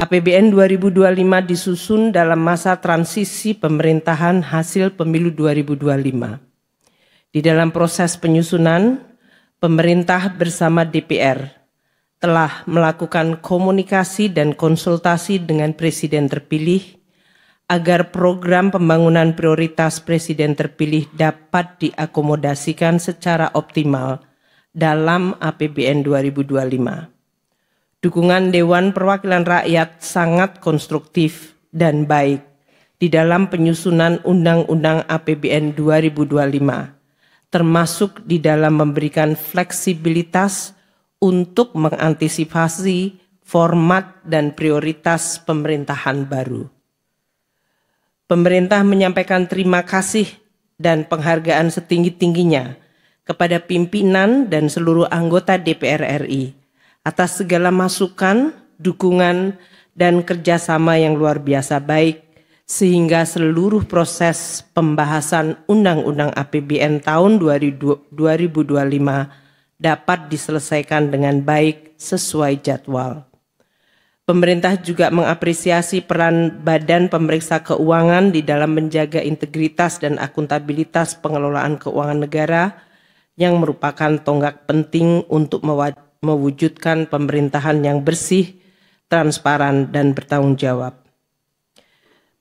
APBN 2025 disusun dalam masa transisi pemerintahan hasil pemilu 2025. Di dalam proses penyusunan, pemerintah bersama DPR telah melakukan komunikasi dan konsultasi dengan Presiden terpilih agar program pembangunan prioritas Presiden terpilih dapat diakomodasikan secara optimal dalam APBN 2025. Dukungan Dewan Perwakilan Rakyat sangat konstruktif dan baik di dalam penyusunan Undang-Undang APBN 2025, termasuk di dalam memberikan fleksibilitas untuk mengantisipasi format dan prioritas pemerintahan baru. Pemerintah menyampaikan terima kasih dan penghargaan setinggi-tingginya kepada pimpinan dan seluruh anggota DPR RI atas segala masukan, dukungan, dan kerjasama yang luar biasa baik sehingga seluruh proses pembahasan Undang-Undang APBN tahun 2025 dapat diselesaikan dengan baik sesuai jadwal. Pemerintah juga mengapresiasi peran Badan Pemeriksa Keuangan di dalam menjaga integritas dan akuntabilitas pengelolaan keuangan negara yang merupakan tonggak penting untuk mewujudkan pemerintahan yang bersih, transparan, dan bertanggung jawab.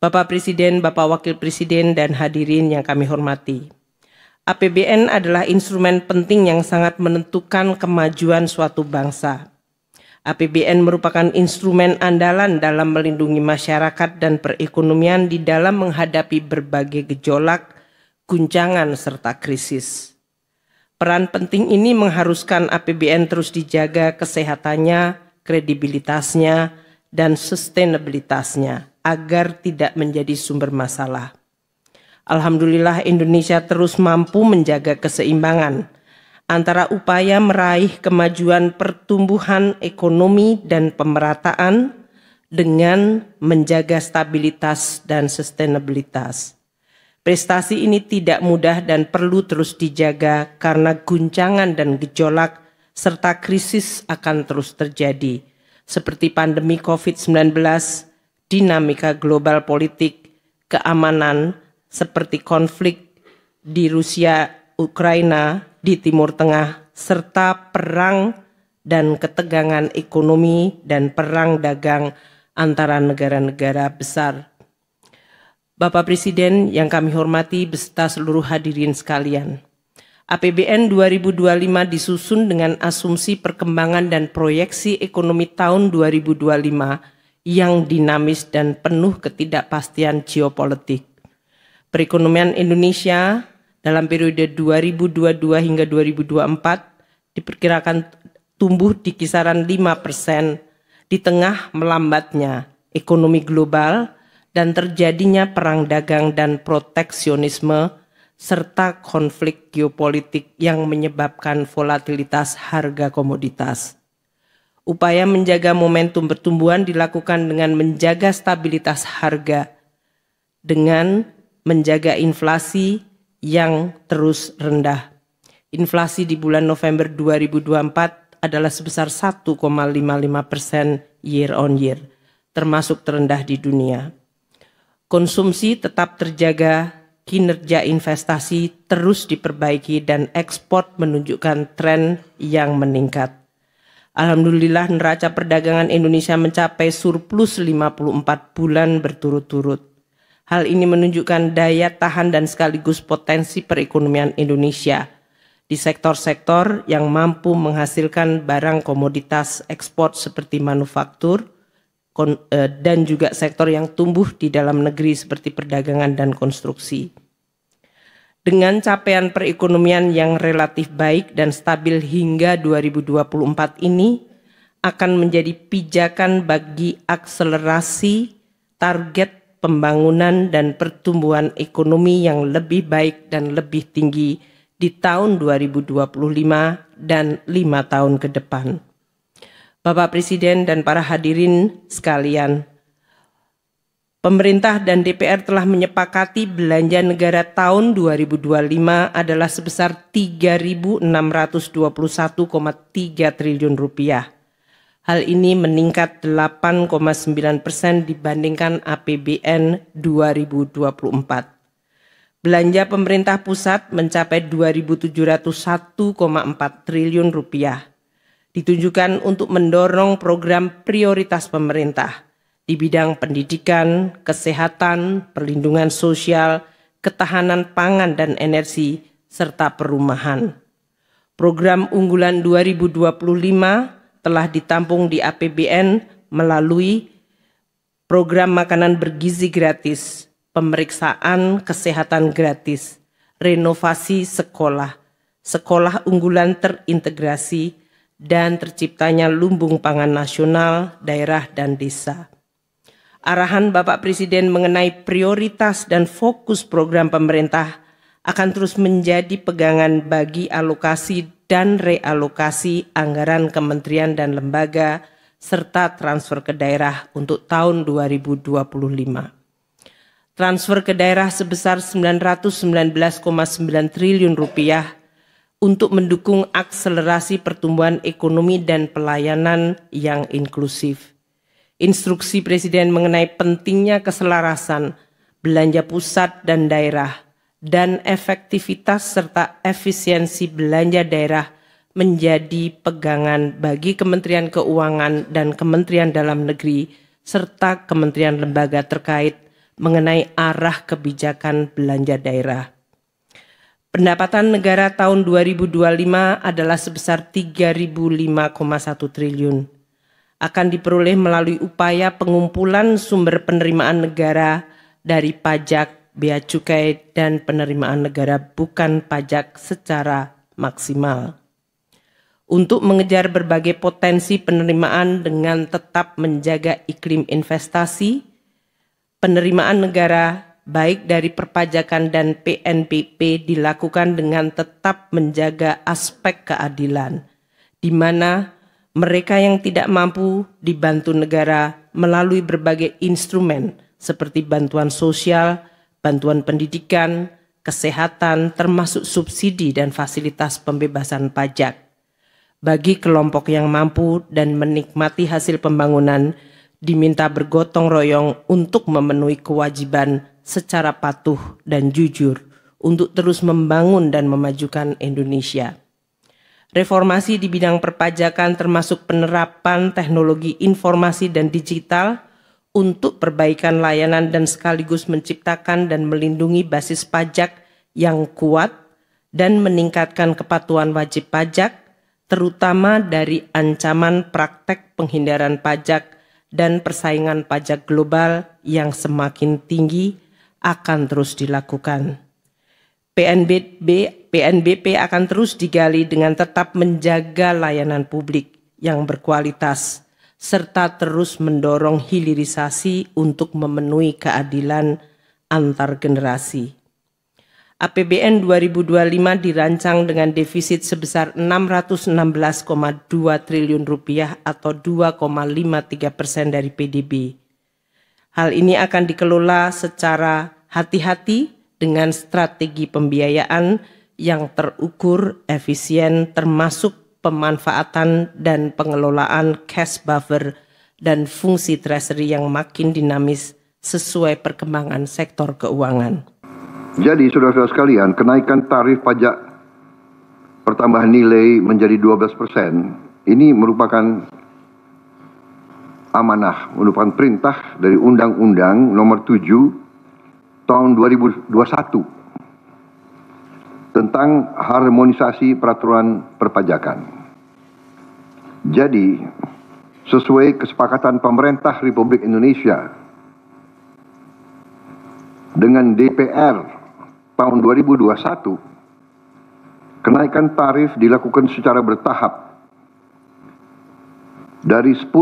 Bapak Presiden, Bapak Wakil Presiden, dan hadirin yang kami hormati. APBN adalah instrumen penting yang sangat menentukan kemajuan suatu bangsa. APBN merupakan instrumen andalan dalam melindungi masyarakat dan perekonomian di dalam menghadapi berbagai gejolak, guncangan, serta krisis. Peran penting ini mengharuskan APBN terus dijaga kesehatannya, kredibilitasnya, dan sustainabilitasnya agar tidak menjadi sumber masalah. Alhamdulillah Indonesia terus mampu menjaga keseimbangan antara upaya meraih kemajuan pertumbuhan ekonomi dan pemerataan dengan menjaga stabilitas dan sustainabilitas. Prestasi ini tidak mudah dan perlu terus dijaga karena guncangan dan gejolak serta krisis akan terus terjadi, seperti pandemi COVID-19, dinamika global politik, keamanan, seperti konflik di Rusia, Ukraina, di Timur Tengah, serta perang dan ketegangan ekonomi dan perang dagang antara negara-negara besar. Bapak Presiden yang kami hormati beserta seluruh hadirin sekalian, APBN 2025 disusun dengan asumsi perkembangan dan proyeksi ekonomi tahun 2025 yang dinamis dan penuh ketidakpastian geopolitik. Perekonomian Indonesia dalam periode 2022 hingga 2024 diperkirakan tumbuh di kisaran 5% di tengah melambatnya ekonomi global dan terjadinya perang dagang dan proteksionisme serta konflik geopolitik yang menyebabkan volatilitas harga komoditas. Upaya menjaga momentum pertumbuhan dilakukan dengan menjaga stabilitas harga, dengan menjaga inflasi yang terus rendah. Inflasi di bulan November 2024 adalah sebesar 1,55% year on year, termasuk terendah di dunia. Konsumsi tetap terjaga, kinerja investasi terus diperbaiki dan ekspor menunjukkan tren yang meningkat. Alhamdulillah neraca perdagangan Indonesia mencapai surplus 54 bulan berturut-turut. Hal ini menunjukkan daya tahan dan sekaligus potensi perekonomian Indonesia di sektor-sektor yang mampu menghasilkan barang komoditas ekspor seperti manufaktur, dan juga sektor yang tumbuh di dalam negeri seperti perdagangan dan konstruksi. Dengan capaian perekonomian yang relatif baik dan stabil hingga 2024 ini akan menjadi pijakan bagi akselerasi target pembangunan dan pertumbuhan ekonomi yang lebih baik dan lebih tinggi di tahun 2025 dan 5 tahun ke depan. Bapak Presiden dan para hadirin sekalian, pemerintah dan DPR telah menyepakati belanja negara tahun 2025 adalah sebesar 3.621,3 triliun rupiah. Hal ini meningkat 8,9% dibandingkan APBN 2024. Belanja pemerintah pusat mencapai 2.701,4 triliun rupiah. Ditujukan untuk mendorong program prioritas pemerintah di bidang pendidikan, kesehatan, perlindungan sosial, ketahanan pangan dan energi, serta perumahan. Program unggulan 2025 telah ditampung di APBN melalui program makanan bergizi gratis, pemeriksaan kesehatan gratis, renovasi sekolah, sekolah unggulan terintegrasi, dan terciptanya lumbung pangan nasional, daerah, dan desa. Arahan Bapak Presiden mengenai prioritas dan fokus program pemerintah akan terus menjadi pegangan bagi alokasi dan realokasi anggaran kementerian dan lembaga serta transfer ke daerah untuk tahun 2025. Transfer ke daerah sebesar 919,9 triliun rupiah untuk mendukung akselerasi pertumbuhan ekonomi dan pelayanan yang inklusif. Instruksi Presiden mengenai pentingnya keselarasan belanja pusat dan daerah dan efektivitas serta efisiensi belanja daerah menjadi pegangan bagi Kementerian Keuangan dan Kementerian Dalam Negeri serta kementerian lembaga terkait mengenai arah kebijakan belanja daerah. Pendapatan negara tahun 2025 adalah sebesar 3.005,1 triliun. Akan diperoleh melalui upaya pengumpulan sumber penerimaan negara dari pajak, bea cukai, dan penerimaan negara bukan pajak secara maksimal. Untuk mengejar berbagai potensi penerimaan dengan tetap menjaga iklim investasi, penerimaan negara baik dari perpajakan dan PNBP dilakukan dengan tetap menjaga aspek keadilan, di mana mereka yang tidak mampu dibantu negara melalui berbagai instrumen seperti bantuan sosial, bantuan pendidikan, kesehatan, termasuk subsidi dan fasilitas pembebasan pajak. Bagi kelompok yang mampu dan menikmati hasil pembangunan, diminta bergotong royong untuk memenuhi kewajiban secara patuh dan jujur untuk terus membangun dan memajukan Indonesia. Reformasi di bidang perpajakan termasuk penerapan teknologi informasi dan digital untuk perbaikan layanan dan sekaligus menciptakan dan melindungi basis pajak yang kuat dan meningkatkan kepatuhan wajib pajak, terutama dari ancaman praktek penghindaran pajak dan persaingan pajak global yang semakin tinggi akan terus dilakukan. PNBP akan terus digali dengan tetap menjaga layanan publik yang berkualitas, serta terus mendorong hilirisasi untuk memenuhi keadilan antar generasi. APBN 2025 dirancang dengan defisit sebesar 616,2 triliun rupiah atau 2,53% dari PDB. Hal ini akan dikelola secara hati-hati dengan strategi pembiayaan yang terukur, efisien, termasuk pemanfaatan dan pengelolaan cash buffer dan fungsi treasury yang makin dinamis sesuai perkembangan sektor keuangan. Jadi saudara-saudara sekalian, kenaikan tarif pajak pertambahan nilai menjadi 12% ini merupakan amanah, merupakan perintah dari Undang-Undang Nomor 7 Tahun 2021 tentang harmonisasi peraturan perpajakan. Jadi, sesuai kesepakatan pemerintah Republik Indonesia dengan DPR tahun 2021, kenaikan tarif dilakukan secara bertahap dari 10%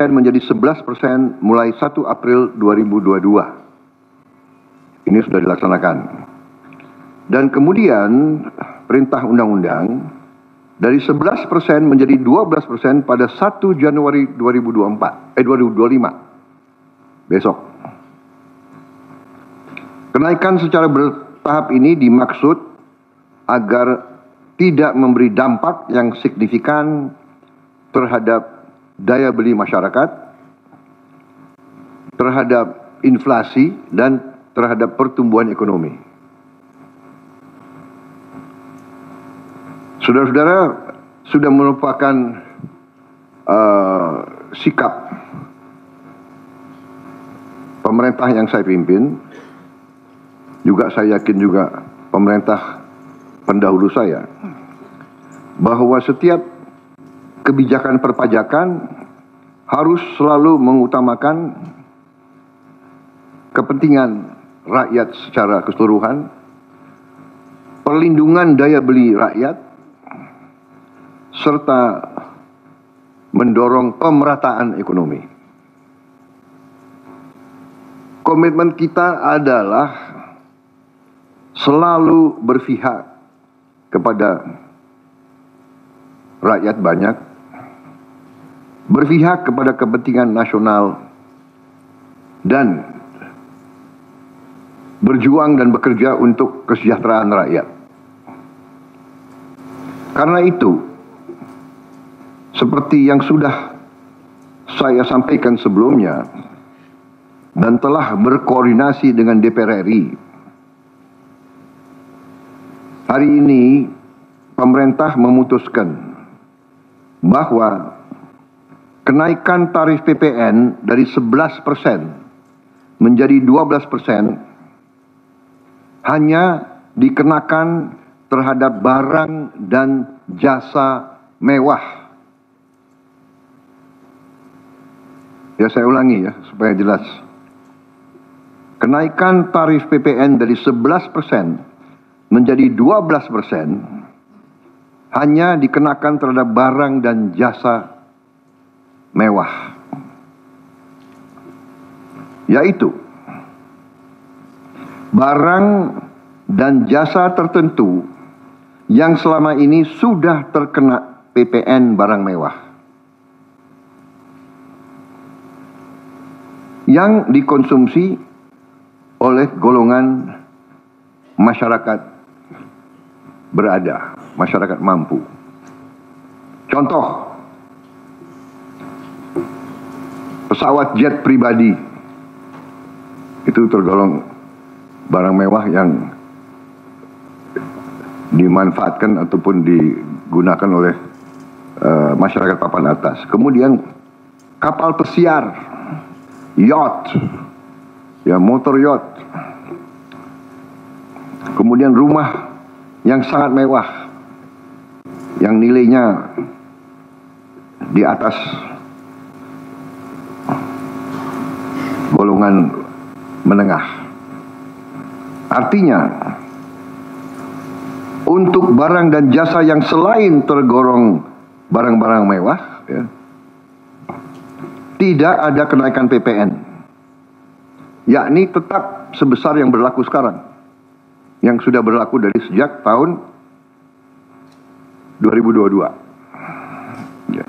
menjadi 11% mulai 1 April 2022. Ini sudah dilaksanakan. Dan kemudian perintah undang-undang dari 11% menjadi 12% pada 1 Januari 2025. Besok. Kenaikan secara bertahap ini dimaksud agar tidak memberi dampak yang signifikan terhadap daya beli masyarakat, terhadap inflasi, dan terhadap pertumbuhan ekonomi. Saudara-saudara, sudah merupakan sikap pemerintah yang saya pimpin, juga saya yakin juga pemerintah pendahulu saya, bahwa setiap kebijakan perpajakan harus selalu mengutamakan kepentingan rakyat secara keseluruhan, perlindungan daya beli rakyat, serta mendorong pemerataan ekonomi. Komitmen kita adalah selalu berpihak kepada rakyat banyak, berpihak kepada kepentingan nasional, dan berjuang dan bekerja untuk kesejahteraan rakyat. Karena itu, seperti yang sudah saya sampaikan sebelumnya dan telah berkoordinasi dengan DPR RI, hari ini pemerintah memutuskan bahwa kenaikan tarif PPN dari 11% menjadi 12% hanya dikenakan terhadap barang dan jasa mewah. Ya, saya ulangi ya supaya jelas. Kenaikan tarif PPN dari 11% menjadi 12% hanya dikenakan terhadap barang dan jasa mewah, yaitu barang dan jasa tertentu yang selama ini sudah terkena PPN barang mewah, yang dikonsumsi oleh golongan masyarakat berada, masyarakat mampu. Contoh, pesawat jet pribadi itu tergolong barang mewah yang dimanfaatkan ataupun digunakan oleh masyarakat papan atas. Kemudian kapal pesiar, yacht, ya motor yacht. Kemudian rumah yang sangat mewah, yang nilainya di atas golongan menengah. Artinya, untuk barang dan jasa yang selain tergolong barang-barang mewah, ya, tidak ada kenaikan PPN, yakni tetap sebesar yang berlaku sekarang, yang sudah berlaku dari sejak tahun 2022. Ya.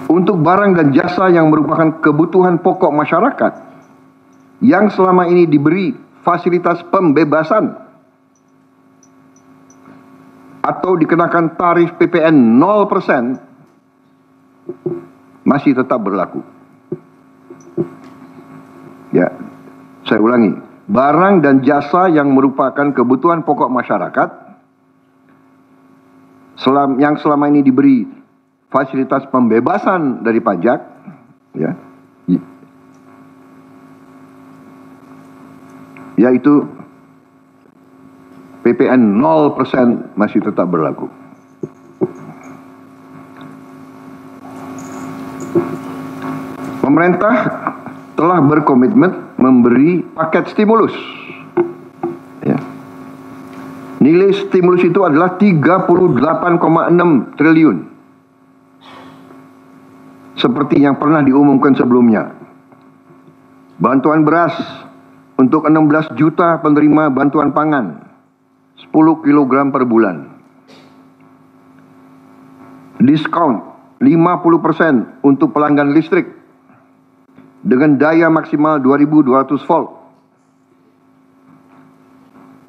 Untuk barang dan jasa yang merupakan kebutuhan pokok masyarakat, yang selama ini diberi fasilitas pembebasan atau dikenakan tarif PPN 0%, masih tetap berlaku. Ya, saya ulangi. Barang dan jasa yang merupakan kebutuhan pokok masyarakat yang selama ini diberi fasilitas pembebasan dari pajak, ya, yaitu PPN 0% masih tetap berlaku. Pemerintah telah berkomitmen memberi paket stimulus. Ya. Nilai stimulus itu adalah 38,6 triliun. Seperti yang pernah diumumkan sebelumnya. Bantuan beras untuk 16 juta penerima bantuan pangan, 10 kg per bulan. Diskon 50% untuk pelanggan listrik dengan daya maksimal 2200 volt.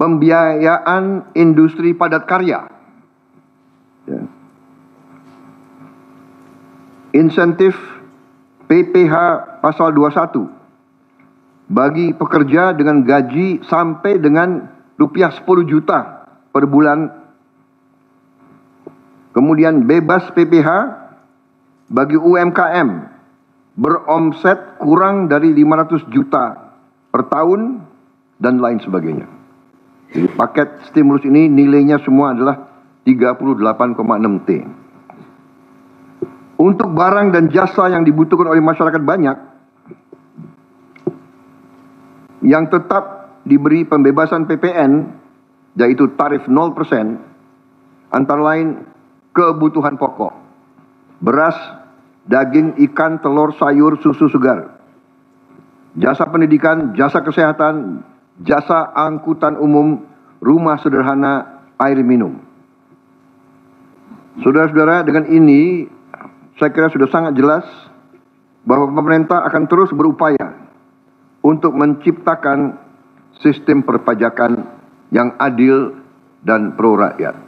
Pembiayaan industri padat karya. Ya. insentif PPh pasal 21 bagi pekerja dengan gaji sampai dengan rupiah 10 juta per bulan. Kemudian bebas PPh bagi UMKM beromset kurang dari 500 juta per tahun dan lain sebagainya. Jadi paket stimulus ini nilainya semua adalah 38,6 T. Untuk barang dan jasa yang dibutuhkan oleh masyarakat banyak, yang tetap diberi pembebasan PPN, yaitu tarif 0%, antara lain kebutuhan pokok, beras, daging, ikan, telur, sayur, susu segar, jasa pendidikan, jasa kesehatan, jasa angkutan umum, rumah sederhana, air minum. Saudara-saudara, dengan ini saya kira sudah sangat jelas bahwa pemerintah akan terus berupaya untuk menciptakan sistem perpajakan yang adil dan pro rakyat.